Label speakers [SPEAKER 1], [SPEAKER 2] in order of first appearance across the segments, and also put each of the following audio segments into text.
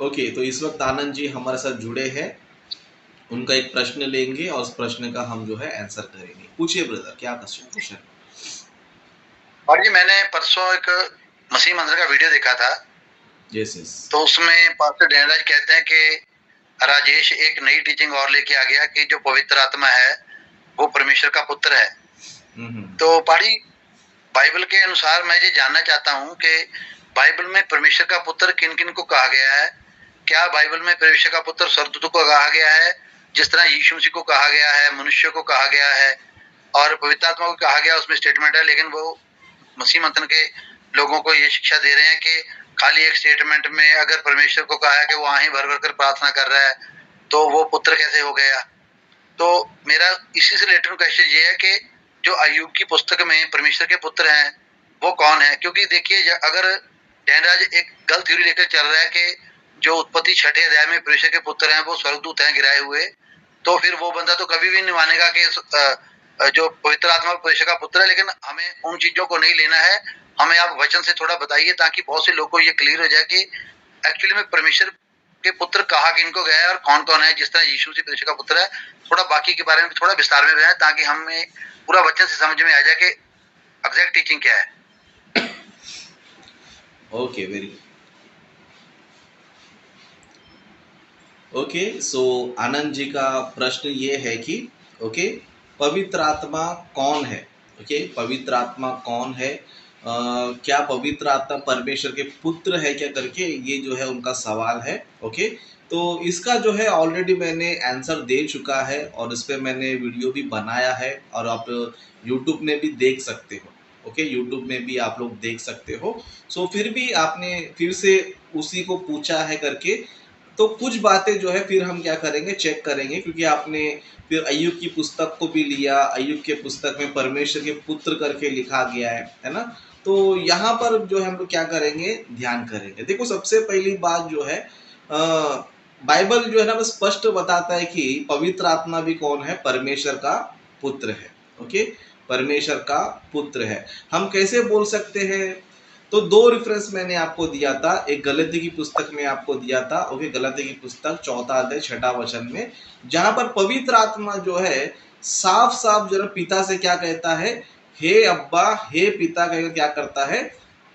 [SPEAKER 1] Okay, तो इस वक्त आनंद जी हमारे साथ जुड़े हैं। उनका एक प्रश्न लेंगे और उस प्रश्न का हम जो है आंसर करेंगे। पूछिए ब्रदर, क्या क्वेश्चन?
[SPEAKER 2] और जी मैंने परसों एक मसीह मंदिर का वीडियो देखा था।
[SPEAKER 1] Yes yes.
[SPEAKER 2] तो उसमें पास्टर डैनराज कहते हैं कि राजेश एक नई टीचिंग और लेके आ गया कि जो पवित्र आत्मा है वो परमेश्वर का पुत्र है। तो पाड़ी बाइबल के अनुसार मैं ये जानना चाहता हूँ कि बाइबल में परमेश्वर का पुत्र किन किन को कहा गया है? क्या बाइबल में परमेश्वर का पुत्र स्वर्गदूतों को कहा गया है, जिस तरह यीशु मसीह को कहा गया है, मनुष्य को कहा गया है और पवित्र आत्मा को कहा गया, उसमें स्टेटमेंट है, लेकिन वो मसीह मंथन के लोगों को ये शिक्षा दे रहे हैं कि खाली एक स्टेटमेंट में अगर परमेश्वर को कहा है कि वो आहीं भर भर कर प्रार्थना कर रहा है तो वो पुत्र कैसे हो गया? तो मेरा इसी से रिलेटेड क्वेश्चन ये है कि जो अय्यूब की पुस्तक में परमेश्वर के पुत्र हैं वो कौन है? क्योंकि देखिए अगर डैनराज एक गलत थ्योरी लेकर चल रहा है कि जो उत्पत्ति 6 अध्याय में परमेश्वर के पुत्र हैं वो स्वर्गदूत हैं गिराए हुए, तो फिर वो बंदा तो कभी भी नहीं मानेगा कि जो पवित्र आत्मा परमेश्वर का पुत्र है। लेकिन हमें उन चीजों को नहीं लेना है, हमें आप वचन से थोड़ा बताइए ताकि बहुत से लोगों को ये क्लियर हो जाए कि एक्चुअली में परमेश्वर के पुत्र कहा किनको गया है और कौन कौन है, जिस तरह यीशु मसीह परमेश्वर का पुत्र है। थोड़ा बाकी के बारे में थोड़ा विस्तार में बताएं ताकि हमें पूरा वचन से समझ में आ जाए कि एग्जैक्ट टीचिंग क्या है।
[SPEAKER 1] Okay, very okay. So Anand ji का प्रश्न ये है कि ओके, पवित्र आत्मा कौन है? ओके, पवित्र आत्मा कौन है? क्या पवित्र आत्मा परमेश्वर के पुत्र है क्या करके ये जो है उनका सवाल है। ओके, तो इसका जो है ऑलरेडी मैंने आंसर दे चुका है और इस पर मैंने वीडियो भी बनाया है और आप यूट्यूब में भी देख सकते हो। ओके, यूट्यूब में भी आप लोग देख सकते हो। सो फिर भी आपने फिर से उसी को पूछा है करके, तो कुछ बातें जो है फिर हम क्या करेंगे, चेक करेंगे, क्योंकि आपने फिर अय्यूब की पुस्तक को भी लिया। अय्यूब के पुस्तक में परमेश्वर के पुत्र करके लिखा गया है ना। तो यहाँ पर जो है हम लोग क्या करेंगे, ध्यान करेंगे। देखो, सबसे पहली बात जो है बाइबल जो है ना वो स्पष्ट बताता है कि पवित्र आत्मा भी कौन है, परमेश्वर का पुत्र है। ओके, परमेश्वर का पुत्र है। हम कैसे बोल सकते हैं? तो दो रेफरेंस मैंने आपको दिया था। एक गलती की पुस्तक में आपको दिया था, ओके, गलती की पुस्तक 4 अध्याय 6 वचन में, जहां पर पवित्र आत्मा जो है साफ साफ जो पिता से क्या कहता है, हे अब्बा, हे पिता कहकर क्या करता है,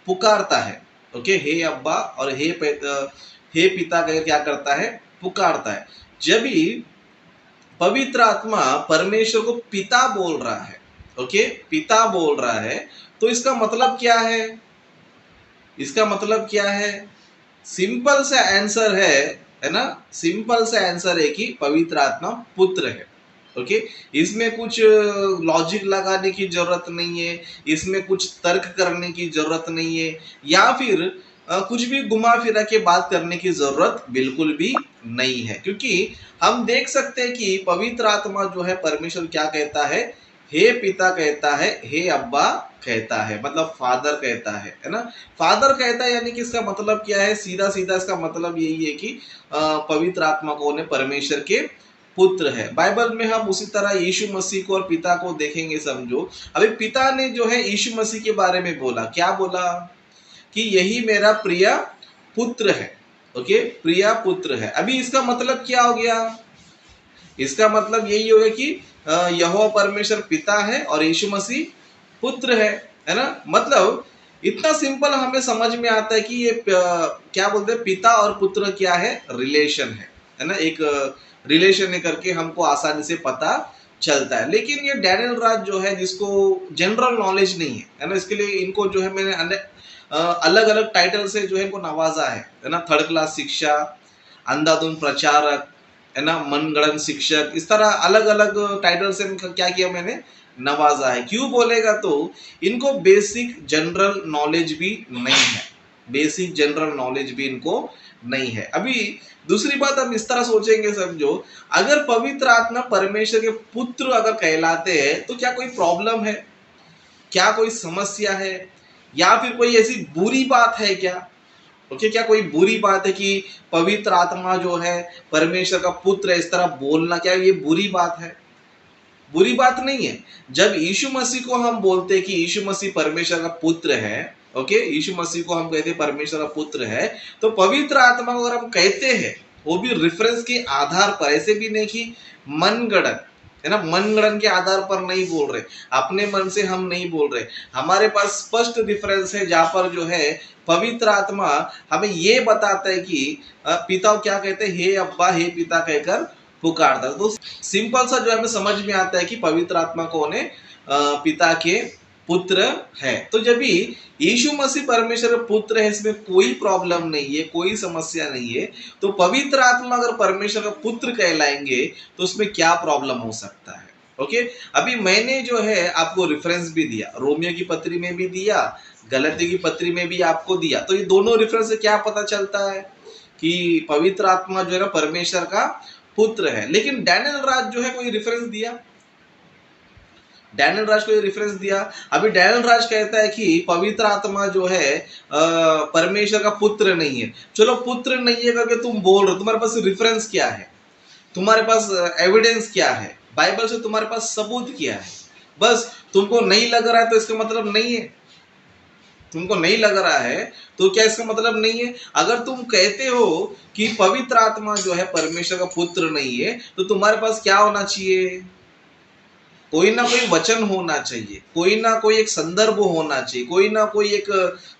[SPEAKER 1] पुकारता है। ओके, हे अब्बा और हे पिता कहकर क्या करता है, पुकारता है। जब भी पवित्र आत्मा परमेश्वर को पिता बोल रहा है, ओके, पिता बोल रहा है, तो इसका मतलब क्या है? इसका मतलब क्या है? सिंपल सा आंसर है ना, सिंपल सा आंसर है कि पवित्र आत्मा पुत्र है। ओके, इसमें कुछ लॉजिक लगाने की जरूरत नहीं है, इसमें कुछ तर्क करने की जरूरत नहीं है, या फिर कुछ भी घुमा फिरा के बात करने की जरूरत बिल्कुल भी नहीं है, क्योंकि हम देख सकते हैं कि पवित्र आत्मा जो है परमेश्वर क्या कहता है, हे पिता कहता है, हे अब्बा कहता है, मतलब फादर कहता है ना। फादर कहता है यानी कि इसका मतलब क्या है, सीधा सीधा इसका मतलब यही है कि पवित्र आत्मा कौन है, परमेश्वर के पुत्र है। बाइबल में हम उसी तरह यीशु मसीह को और पिता को देखेंगे। समझो, अभी पिता ने जो है यीशु मसीह के बारे में बोला, क्या बोला कि यही मेरा प्रिय पुत्र है। ओके, प्रिय पुत्र है। अभी इसका मतलब क्या हो गया? इसका मतलब यही होगा कि यहोवा परमेश्वर पिता है और यीशु मसीह पुत्र है ना। मतलब इतना सिंपल हमें समझ में आता है कि ये क्या बोलते हैं, पिता और पुत्र क्या है, रिलेशन है ना, एक रिलेशन है करके हमको आसानी से पता चलता है। लेकिन ये डैनियल राज जो है, जिसको जनरल नॉलेज नहीं है ना, इसके लिए इनको जो है मैंने अलग अलग टाइटल से जो है इनको नवाजा है ना। 3rd क्लास शिक्षा, अंधाधुंध प्रचारक, है ना, मनगढ़ंत शिक्षक, इस तरह अलग अलग टाइटल से क्या किया मैंने, नवाजा है। क्यों बोलेगा तो इनको बेसिक जनरल नॉलेज भी नहीं है, बेसिक जनरल नॉलेज भी इनको नहीं है। अभी दूसरी बात हम इस तरह सोचेंगे, समझो, अगर पवित्र आत्मा परमेश्वर के पुत्र अगर कहलाते हैं तो क्या कोई प्रॉब्लम है, क्या कोई समस्या है, या फिर कोई ऐसी बुरी बात है क्या? ओके, क्या कोई बुरी बात है कि पवित्र आत्मा जो है परमेश्वर का पुत्र है, इस तरह बोलना, क्या ये बुरी बात है? बुरी बात नहीं है। जब यीशु मसीह को हम बोलते हैं कि यीशु मसीह परमेश्वर का पुत्र है, ओके, यीशु मसीह को हम कहते हैं परमेश्वर का पुत्र है, तो पवित्र आत्मा को अगर हम कहते हैं, वो भी रेफरेंस के आधार पर, ऐसे भी नहीं कि मनगढ़ंत, है ना, मनगढ़ंत के आधार पर नहीं बोल रहे, अपने मन से हम नहीं बोल रहे, हमारे पास स्पष्ट रेफरेंस है जहां पर जो है पवित्र आत्मा हमें ये बताता है कि पिता को क्या कहते हैं, हे अब्बा हे पिता कहकर पुकारता है। तो सिंपल सा जो हमें समझ में आता है कि पवित्र आत्मा कौन है, पिता के पुत्र है। तो जब भी यीशु मसीह परमेश्वर पुत्र है, इसमें कोई प्रॉब्लम नहीं है, कोई समस्या नहीं है। तो पवित्र आत्मा अगर परमेश्वर का पुत्र कहलाएंगे तो उसमें क्या प्रॉब्लम हो सकता है? ओके, अभी मैंने जो है आपको रेफरेंस भी दिया, रोमियो की पत्री में भी दिया, गलती की पत्री में भी आपको दिया। तो ये दोनों रेफरेंस से क्या पता चलता है कि पवित्र आत्मा जो है ना परमेश्वर का पुत्र है। लेकिन डैनियल राज जो है कोई रेफरेंस दिया, डैनियल राज को ये रेफरेंस दिया। अभी डैनियल राज कहता है कि पवित्र आत्मा जो है परमेश्वर का पुत्र नहीं है। चलो पुत्र नहीं है करके तुम बोल रहे हो, तुम्हारे पास रेफरेंस क्या है, तुम्हारे पास एविडेंस क्या है, बाइबल से तुम्हारे पास सबूत क्या है? बस तुमको नहीं लग रहा है तो इसका मतलब नहीं है, तुमको नहीं लग रहा है तो क्या इसका मतलब नहीं है? अगर तुम कहते हो कि पवित्र आत्मा जो है परमेश्वर का पुत्र नहीं है, तो तुम्हारे पास क्या होना चाहिए? कोई ना कोई वचन होना चाहिए, कोई ना कोई एक संदर्भ होना चाहिए, कोई ना कोई एक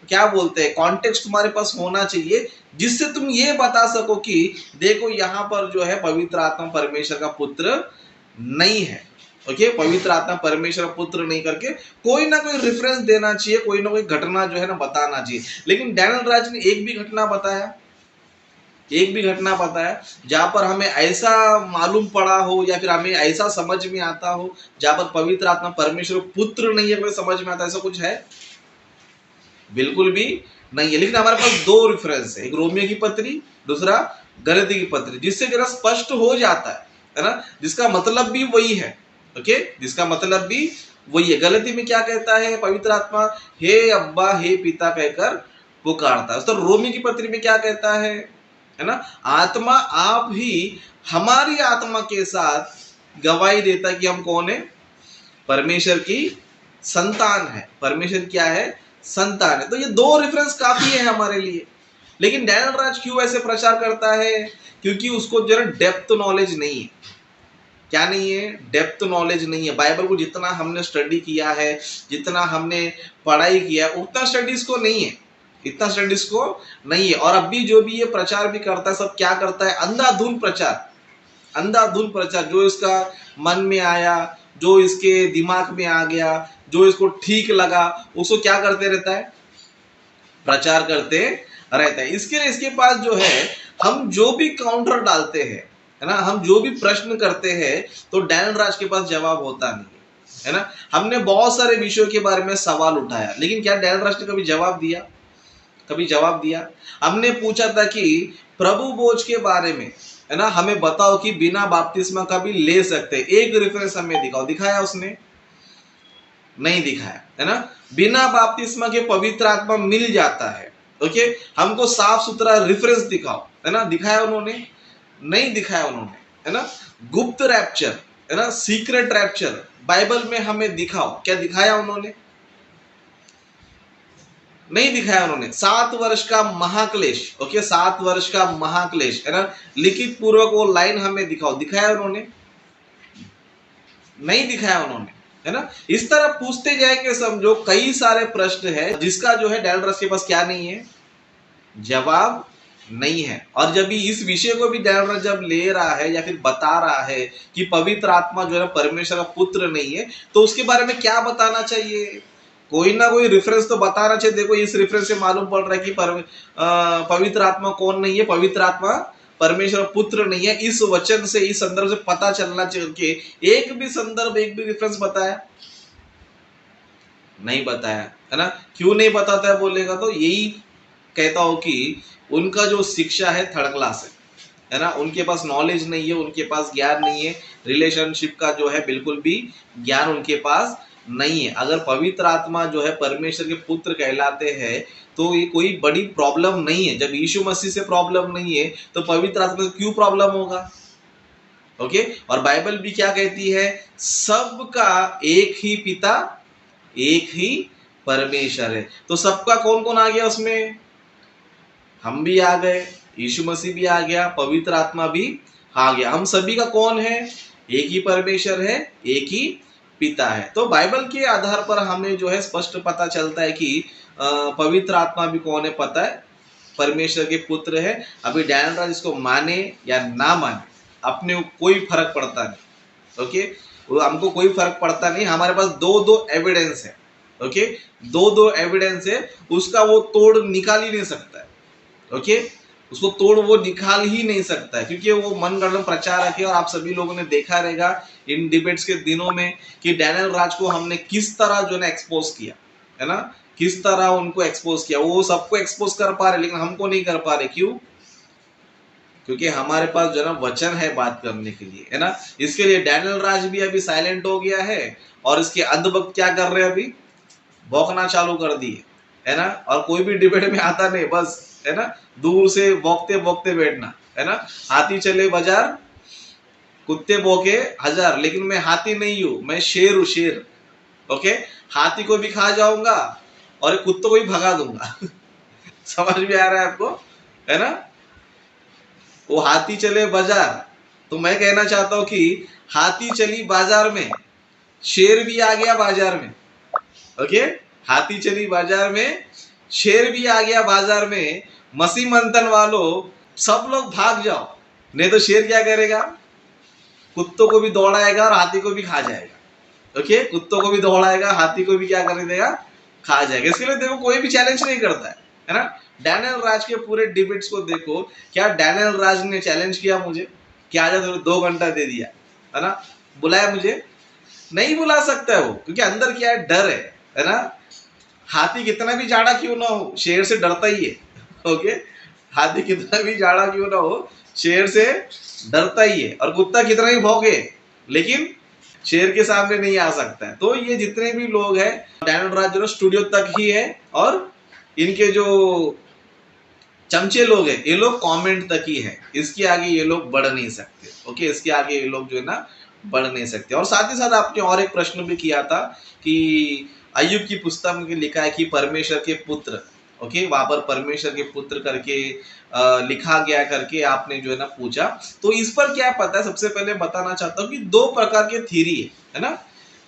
[SPEAKER 1] क्या बोलते हैं कॉन्टेक्स्ट तुम्हारे पास होना चाहिए, जिससे तुम ये बता सको कि देखो यहाँ पर जो है पवित्र आत्मा परमेश्वर का पुत्र नहीं है। ओके, पवित्र आत्मा परमेश्वर का पुत्र नहीं करके कोई ना कोई रेफरेंस देना चाहिए, कोई ना कोई घटना जो है ना बताना चाहिए। लेकिन डैनियल राज ने एक भी घटना बताया, एक भी घटना बताया जहां पर हमें ऐसा मालूम पड़ा हो या फिर हमें ऐसा समझ में आता हो जहां पर पवित्र आत्मा परमेश्वर पुत्र नहीं है, कोई समझ में आता, ऐसा कुछ है? बिल्कुल भी नहीं है। लेकिन हमारे पास दो रेफरेंस है, एक रोमियो की पत्री, दूसरा गलती की पत्री, जिससे जरा स्पष्ट हो जाता है ना, जिसका मतलब भी वही है। ओके, जिसका मतलब भी वही है। गलती में क्या कहता है पवित्र आत्मा, हे अब्बा हे पिता कहकर पुकारता है। तो रोमियो की पत्री में क्या कहता है ना, आत्मा आप ही हमारी आत्मा के साथ गवाही देता है कि हम कौन है, परमेश्वर की संतान है। परमेश्वर क्या है, संतान है। तो ये दो रेफरेंस काफी है हमारे लिए। लेकिन डैनियल राज क्यों ऐसे प्रचार करता है? क्योंकि उसको जरा डेप्थ नॉलेज नहीं है। क्या नहीं है? डेप्थ नॉलेज नहीं है। बाइबल को जितना हमने स्टडी किया है, जितना हमने पढ़ाई किया है, उतना स्टडीज को नहीं है, इतना स्टडीज को नहीं है। और अभी जो भी ये प्रचार भी करता है, सब क्या करता है, अंधाधुंध प्रचार, अंधाधुंध प्रचार, जो इसका मन में आया, जो इसके दिमाग में आ गया, जो इसको ठीक लगा, उसको क्या करते रहता है, प्रचार करते रहता है। इसके लिए इसके पास जो है, हम जो भी काउंटर डालते हैं, है ना, हम जो भी प्रश्न करते हैं, तो डैनियल राज के पास जवाब होता नहीं है ना। हमने बहुत सारे विषयों के बारे में सवाल उठाया, लेकिन क्या डैनियल राज ने कभी जवाब दिया? कभी जवाब दिया? हमने पूछा था कि प्रभु भोज के बारे में, है ना, हमें बताओ कि बिना बपतिस्मा का भी ले सकते, एक रेफरेंस हमें दिखाओ। दिखाया उसने? नहीं दिखाया, है ना। बिना बपतिस्मा के पवित्र आत्मा मिल जाता है। ओके, हमको साफ सुथरा रेफरेंस दिखाओ, है ना। दिखाया उन्होंने? नहीं दिखाया उन्होंने, है ना। गुप्त रैप्चर, है ना, सीक्रेट रैप्चर बाइबल में हमें दिखाओ। क्या दिखाया उन्होंने? नहीं दिखाया उन्होंने। 7 वर्ष का महाक्लेश, ओके, 7 वर्ष का महाक्लेश, है ना, लिखित पूर्वक वो लाइन हमें दिखाओ। दिखाया उन्होंने? नहीं दिखाया उन्होंने, है ना। इस तरह पूछते जाएंगे, समझो कई सारे प्रश्न है जिसका जो है डैनियल राज के पास क्या नहीं है, जवाब नहीं है। और जब इस विषय को भी डैनियल राज जब ले रहा है या फिर बता रहा है कि पवित्र आत्मा जो है परमेश्वर का पुत्र नहीं है, तो उसके बारे में क्या बताना चाहिए? कोई ना कोई रेफरेंस तो बताना चाहिए। देखो इस रेफरेंस से मालूम पड़ रहा है कि पवित्र आत्मा कौन नहीं है, पवित्र आत्मा परमेश्वर पुत्र नहीं है। इस वचन से, इस संदर्भ से पता चलना चाहिए। एक भी संदर्भ, एक भी रेफरेंस बताया? नहीं बताया, है ना। क्यों नहीं बताता है बोलेगा तो यही कहता हो कि उनका जो शिक्षा है थर्ड क्लास है ना। उनके पास नॉलेज नहीं है, उनके पास ज्ञान नहीं है, रिलेशनशिप का जो है बिल्कुल भी ज्ञान उनके पास नहीं है। अगर पवित्र आत्मा जो है परमेश्वर के पुत्र कहलाते हैं तो ये कोई बड़ी प्रॉब्लम नहीं है। जब यीशु मसीह से प्रॉब्लम नहीं है तो पवित्र आत्मा से क्यों प्रॉब्लम होगा? ओके, और बाइबल भी क्या कहती है, सबका एक ही पिता, एक ही परमेश्वर है। तो सबका कौन कौन आ गया उसमें? हम भी आ गए, यीशु मसीह भी आ गया, पवित्र आत्मा भी आ गया। हम सभी का कौन है? एक ही परमेश्वर है, एक ही पिता है। तो बाइबल के आधार पर हमें जो है स्पष्ट पता चलता है कि पवित्र आत्मा भी कौन है, पता है, परमेश्वर के पुत्र है। अभी डैनियल राज इसको माने या ना माने, अपने को कोई फर्क पड़ता नहीं। ओके, वो हमको कोई फर्क पड़ता नहीं। हमारे पास दो दो एविडेंस है। ओके, दो दो एविडेंस है, उसका वो तोड़ निकाल ही नहीं सकता है। ओके, उसको तोड़ वो निकाल ही नहीं सकता है, क्योंकि वो मनगढ़ंत प्रचारक है। और आप सभी लोगों ने देखा रहेगा इन डिबेट्स के दिनों में कि डैनियल राज को हमने किस तरह जो है एक्सपोज किया है ना, किस तरह उनको एक्सपोज किया। वो सबको एक्सपोज कर पा रहे, लेकिन हमको नहीं कर पा रहे। क्यों? क्योंकि हमारे पास जो है ना वचन है बात करने के लिए, है ना। इसके लिए डैनियल राज भी अभी साइलेंट हो गया है, और इसके अंधभक्त क्या कर रहे हैं? अभी भौंकना चालू कर दिए, है ना। और कोई भी डिबेट में आता नहीं, बस, है ना, दूर से भौंकते भौंकते बैठना, है ना। हाथी चले बाजार, कुत्ते भौंके हजार, लेकिन मैं हाथी नहीं हूं, मैं शेर हूं, शेर। ओके, हाथी को भी खा जाऊंगा और कुत्तों को भी भगा दूंगा। समझ में आ रहा है आपको, है ना। वो हाथी चले बाजार, तो मैं कहना चाहता हूं कि हाथी चली बाजार में, शेर भी आ गया बाजार में। ओके, हाथी चली बाजार में, शेर भी आ गया बाजार में। मसीह मंथन वालों, सब लोग भाग जाओ, नहीं तो शेर क्या करेगा? कुत्तों को भी दौड़ाएगा और हाथी को भी खा जाएगा। ओके, कुत्तों को भी दौड़ाएगा, हाथी को भी क्या कर देगा? खा जाएगा। इसके लिए देखो कोई भी चैलेंज नहीं करता है ना। डैनियल राज के पूरे डिबेट्स को देखो, क्या डैनियल राज ने चैलेंज किया मुझे कि आजा तुमने 2 घंटा दे दिया, है ना, बुलाया मुझे? नहीं बुला सकता है वो, क्योंकि अंदर क्या है? डर है ना। हाथी कितना भी जाड़ा क्यों ना हो, शेर से डरता ही है। ओके, हाथी कितना भी जाड़ा क्यों ना हो, शेर से डरता ही है। और कुत्ता कितना भी भौंके, लेकिन शेर के सामने नहीं आ सकता है। तो ये जितने भी लोग हैं, डैनियल राज जो स्टूडियो तक ही है, और इनके जो चमचे लोग हैं, ये लोग कमेंट तक ही है। इसके आगे ये लोग बढ़ नहीं सकते। ओके, इसके आगे ये लोग जो है ना बढ़ नहीं सकते। और साथ ही साथ आपने और एक प्रश्न भी किया था कि अय्यूब की पुस्तक में लिखा है कि परमेश्वर के पुत्र, ओके, वहां पर परमेश्वर के पुत्र करके लिखा गया करके आपने जो है ना पूछा। तो इस पर क्या पता है, सबसे पहले बताना चाहता हूँ कि 2 प्रकार के थ्योरी है ना।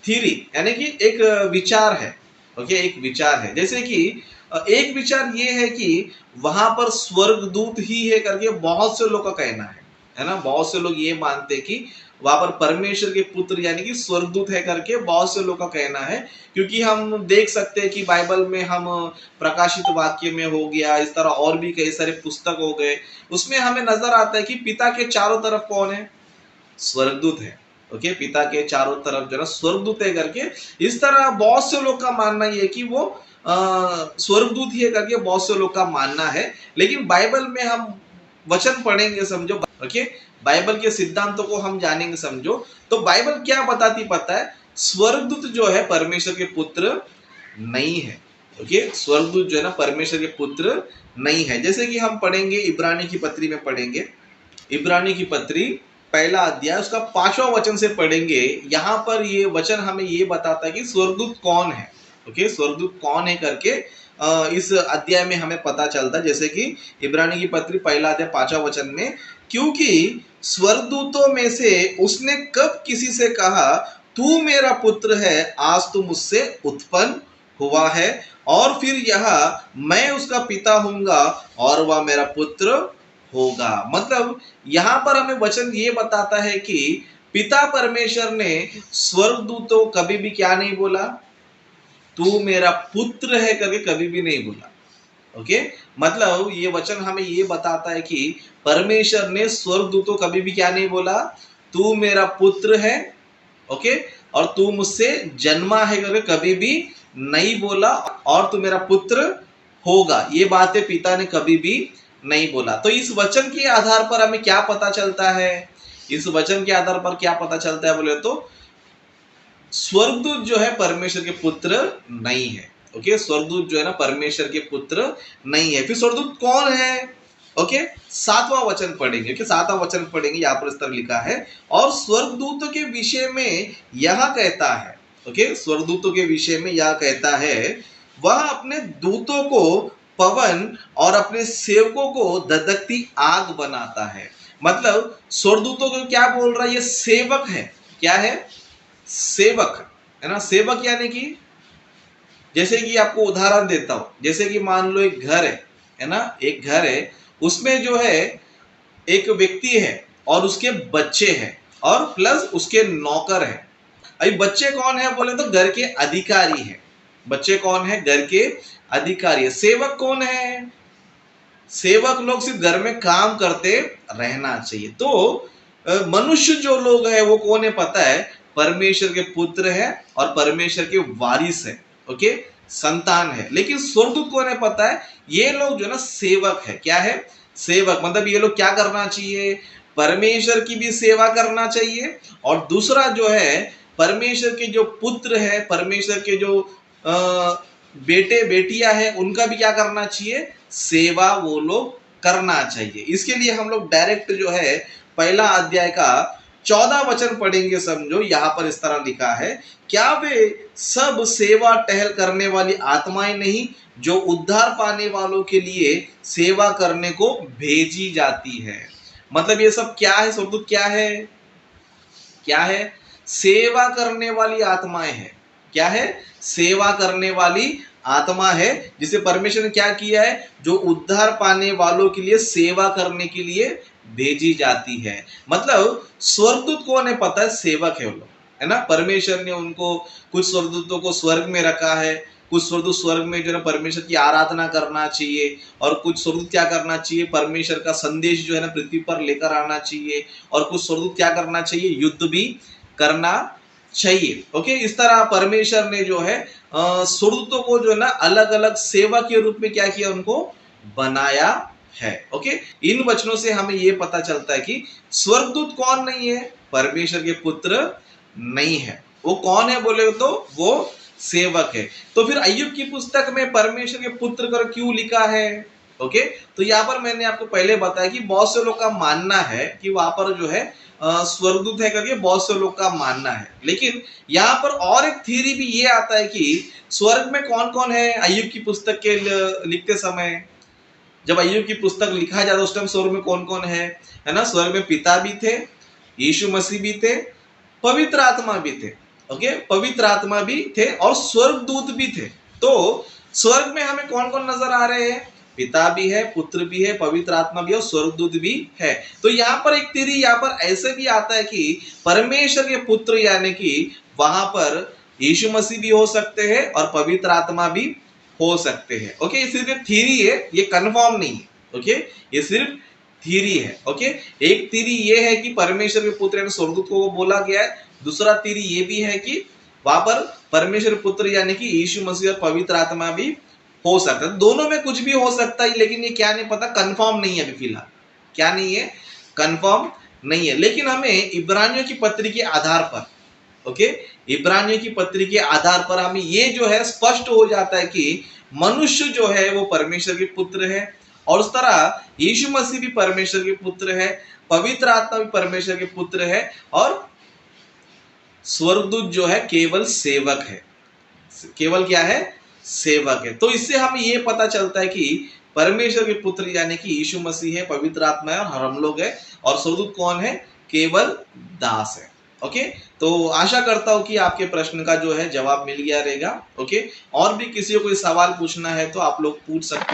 [SPEAKER 1] थ्योरी यानी कि एक विचार है। ओके, एक विचार है। जैसे कि एक विचार ये है कि वहां पर स्वर्गदूत ही है करके बहुत से लोग का कहना है ना। बहुत से लोग ये मानते हैं कि वहां पर परमेश्वर के पुत्र यानी कि स्वर्गदूत है करके बहुत से लोग का कहना है। क्योंकि हम देख सकते हैं कि बाइबल में हम प्रकाशित वाक्य में हो गया, इस तरह और भी कई सारे पुस्तक हो गए, उसमें हमें नजर आता है कि पिता के चारों तरफ कौन है? स्वर्गदूत है। ओके, पिता के चारों तरफ जो है स्वर्गदूत है करके, इस तरह बहुत से लोग का मानना ये है कि वो स्वर्गदूत ही है करके बहुत से लोग का मानना है। लेकिन बाइबल में हम वचन पढ़ेंगे, समझो, ओके, बाइबल के सिद्धांतों को हम जानेंगे, समझो, तो बाइबल क्या बताती पता है? स्वर्गदूत जो है परमेश्वर के पुत्र नहीं है। ओके, स्वर्गदूत जो है ना परमेश्वर के पुत्र नहीं है। जैसे कि हम पढ़ेंगे, इब्रानी की पत्री में पढ़ेंगे, इब्रानी की पत्री 1 अध्याय उसका 5वां वचन से पढ़ेंगे। यहाँ पर ये वचन हमें ये बताता है कि स्वर्गदूत कौन है। ओके, स्वर्गदूत कौन है करके इस अध्याय में हमें पता चलता है। जैसे कि इब्रानी की पत्री 1 अध्याय 5वां वचन में, क्योंकि स्वर्गदूतों में से उसने कब किसी से कहा तू मेरा पुत्र है, आज तू मुझसे उत्पन्न हुआ है, और फिर यह मैं उसका पिता हूंगा और वह मेरा पुत्र होगा। मतलब यहाँ पर हमें वचन ये बताता है कि पिता परमेश्वर ने स्वर्गदूतों कभी भी क्या नहीं बोला? तू मेरा पुत्र है करके कभी भी नहीं बोला। ओके, मतलब ये वचन हमें ये बताता है कि परमेश्वर ने स्वर्गदूतों कभी भी क्या नहीं बोला? तू मेरा पुत्र है, ओके, और तू मुझसे जन्मा है करके कभी भी नहीं बोला, और तू मेरा पुत्र होगा, ये बातें पिता ने कभी भी नहीं बोला। तो इस वचन के आधार पर हमें क्या पता चलता है? इस वचन के आधार पर क्या पता चलता है बोले तो स्वर्गदूत जो है परमेश्वर के पुत्र नहीं है। ओके, स्वर्गदूत जो है ना परमेश्वर के पुत्र नहीं है। फिर स्वर्गदूत कौन है? ओके, 7वां वचन पढ़ेंगे। ओके, 7वां वचन पढ़ेंगे, यहाँ पर इस तरह लिखा है, और स्वर्गदूतों के विषय में यह कहता है। ओके, स्वर्गदूतों के विषय में यह कहता है, वह अपने दूतों को पवन और अपने सेवकों को धधकती आग बनाता है। मतलब स्वर्गदूतों को क्या बोल रहा है, ये सेवक है। क्या है? सेवक है ना। सेवक यानी कि जैसे कि आपको उदाहरण देता हूं, जैसे कि मान लो एक घर है ना, एक घर है, उसमें जो है एक व्यक्ति है और उसके बच्चे हैं और प्लस उसके नौकर है। अभी बच्चे कौन है बोले तो घर के अधिकारी है। बच्चे कौन है? घर के अधिकारी है। सेवक कौन है? सेवक लोग सिर्फ घर में काम करते रहना चाहिए। तो मनुष्य जो लोग है वो कौन है पता है? परमेश्वर के पुत्र है और परमेश्वर के वारिस है। ओके, संतान है। लेकिन स्वर्गदूत कौन है पता है? ये लोग जो है ना सेवक है। क्या है? सेवक। मतलब ये लोग क्या करना चाहिए? परमेश्वर की भी सेवा करना चाहिए और दूसरा जो है परमेश्वर के जो पुत्र है, परमेश्वर के जो बेटे बेटियां हैं, उनका भी क्या करना चाहिए? सेवा वो लोग करना चाहिए। इसके लिए हम लोग डायरेक्ट जो है पहला अध्याय का 14 वचन पढ़ेंगे। समझो यहाँ पर इस तरह लिखा है, क्या वे सब सेवा टहल करने वाली आत्माएं नहीं जो उद्धार पाने वालों के लिए सेवा करने को भेजी जाती है? मतलब ये सब क्या है? स्वर्गदूत क्या है? क्या है? सेवा करने वाली आत्माएं हैं। क्या है? सेवा करने वाली आत्मा है जिसे परमेश्वर ने क्या किया है? जो उद्धार पाने वालों के लिए सेवा करने के लिए भेजी जाती है। मतलब स्वर्गदूत कौन है पता है? सेवक है वो लोग, है ना। परमेश्वर ने उनको, कुछ स्वर्गदूतों को स्वर्ग में रखा है, कुछ स्वर्गदूत स्वर्ग में जो है परमेश्वर की आराधना करना चाहिए और कुछ स्वर्गदूत क्या करना चाहिए? परमेश्वर का संदेश जो है ना पृथ्वी पर लेकर आना चाहिए और कुछ स्वर्गदूत क्या करना चाहिए? युद्ध भी करना चाहिए। ओके, इस तरह परमेश्वर ने जो है स्वर्गदूतों को जो है ना अलग अलग सेवा के रूप में क्या किया? उनको बनाया है। ओके, इन वचनों से हमें यह पता चलता है कि स्वर्गदूत कौन नहीं है? परमेश्वर के पुत्र नहीं है। वो कौन है बोले तो वो सेवक है। तो फिर अय्यूब की पुस्तक में परमेश्वर के पुत्र कर क्यों लिखा है? ओके, तो यहाँ पर मैंने आपको पहले बताया कि बहुत से लोग का मानना है कि वहां पर जो है स्वर्गदूत है करके बहुत से लोग का मानना है। लेकिन यहाँ पर और एक थ्योरी भी ये आता है कि स्वर्ग में कौन कौन है अय्यूब की पुस्तक के लिखते समय। जब अय्यूब की पुस्तक लिखा जाता उस टाइम स्वर्ग में कौन कौन है ना। स्वर्ग में पिता भी थे, यीशु मसीह भी थे, पवित्र आत्मा भी थे। ओके, पवित्र आत्मा भी थे और स्वर्गदूत भी थे। तो स्वर्ग में हमें कौन कौन नजर आ रहे हैं? पिता भी है, पुत्र भी है, पवित्र आत्मा भी है और स्वर्गदूत भी है। तो यहाँ पर एक थ्योरी यहाँ पर ऐसे भी आता है कि परमेश्वर के पुत्र यानी कि वहां पर यीशु मसीह भी हो सकते हैं और पवित्र आत्मा भी हो सकते हैं। ओके, ये सिर्फ एक थ्योरी है, ये कंफर्म नहीं है। ओके, ये सिर्फ थ्योरी है। ओके, एक थ्योरी ये है कि परमेश्वर के पुत्र यानी स्वर्गदूत को बोला गया है। दूसरा थ्योरी ये भी है कि वहां पर परमेश्वर पुत्र यानी कि यीशु मसीह और पवित्र आत्मा भी हो सकता है। दोनों में कुछ भी हो सकता है, लेकिन ये क्या नहीं पता, कंफर्म नहीं है अभी फिलहाल। क्या नहीं है? कंफर्म नहीं है। लेकिन हमें इब्रानियों की पत्री के आधार पर, ओके, इब्रानियों की पत्री के आधार पर हमें ये जो है स्पष्ट हो जाता है कि मनुष्य जो है वो परमेश्वर के पुत्र है और उस तरह यीशु मसीह भी परमेश्वर के पुत्र है, पवित्र आत्मा भी परमेश्वर के पुत्र है और स्वर्गदूत जो है केवल सेवक है। केवल क्या है? सेवक है। तो इससे हमें यह पता चलता है कि परमेश्वर के पुत्र यानी कि यीशु मसीह है, पवित्र आत्मा है और हम लोग है और स्वर्गदूत कौन है? केवल दास है। ओके, तो आशा करता हूं कि आपके प्रश्न का जो है जवाब मिल गया रहेगा। ओके, और भी किसी को कोई सवाल पूछना है तो आप लोग पूछ सकते हैं।